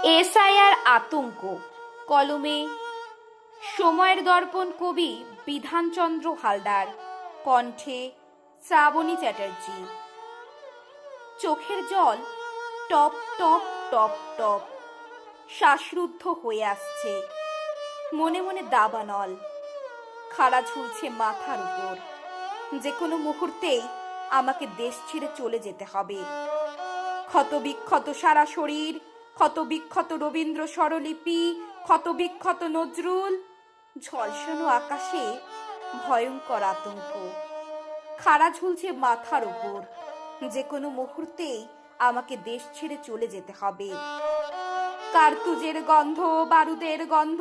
SIR আতঙ্ক। কলমে সময়ের দর্পণ কবি বিধানচন্দ্র হালদার, কণ্ঠে শ্রাবণী চ্যাটার্জি। চোখের জল টপ টপ টপ টপ শ্বাসরুদ্ধ হয়ে আসছে, মনে মনে দাবানল খাড়া ঝুলছে মাথার উপর। যে কোনো মুহূর্তেই আমাকে দেশ ছেড়ে চলে যেতে হবে। ক্ষতবিক্ষত সারা শরীর, ক্ষতবিক্ষত রবীন্দ্র স্বরলিপি, ক্ষতবিক্ষত নজরুল, ঝলসানো আকাশে ভয়ঙ্কর আতঙ্ক খাড়া ঝুলছে মাথার উপর। যে কোনো মুহূর্তেই আমাকে দেশ ছেড়ে চলে যেতে হবে। কার্তুজের গন্ধ, বারুদের গন্ধ,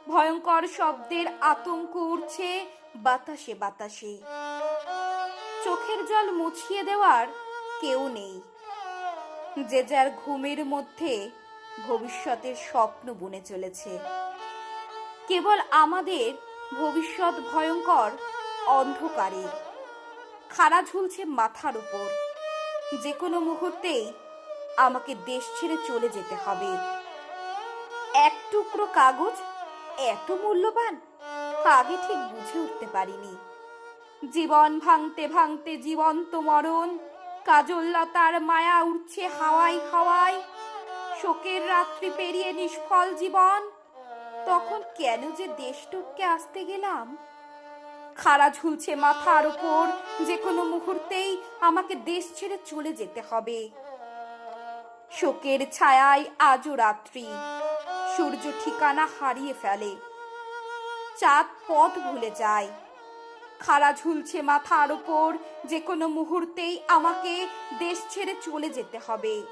ভয়ঙ্কর শব্দের আতঙ্ক উঠছে বাতাসে বাতাসে। চোখের জল মুছিয়ে দেওয়ার কেউ নেই। যে যার ঘুমের মধ্যে ভবিষ্যতের স্বপ্ন বুনে চলেছে। কেবল আমাদের ভবিষ্যৎ ভয়ঙ্কর অন্ধকারে খাড়া ঝুলছে মাথার উপর। যে কোনো মুহূর্তেই আমাকে দেশ ছেড়ে চলে যেতে হবে। এক টুকরো কাগজ এত মূল্যবান আগে ঠিক বুঝে উঠতে পারিনি। জীবন ভাঙতে ভাঙতে জীবন্ত মরণ, কাজললতার মায়া উঠছে হাওয়ায় হাওয়ায়। শোকের রাত্রি পেরিয়ে নিষ্ফল জীবন, তখন কেন যে দেশ টপকে আসতে গেলাম। খাড়া ঝুলছে মাথার উপর, যে কোনো মুহূর্তেই আমাকে দেশ ছেড়ে চলে যেতে হবে। শোকের ছায়ায় আজও রাত্রি, সূর্য ঠিকানা হারিয়ে ফেলে, চাঁদ পথ ভুলে যায়। খাড়া ঝুলছে মাথার উপর, যে কোনো মুহূর্তেই আমাকে দেশ ছেড়ে চলে যেতে হবে।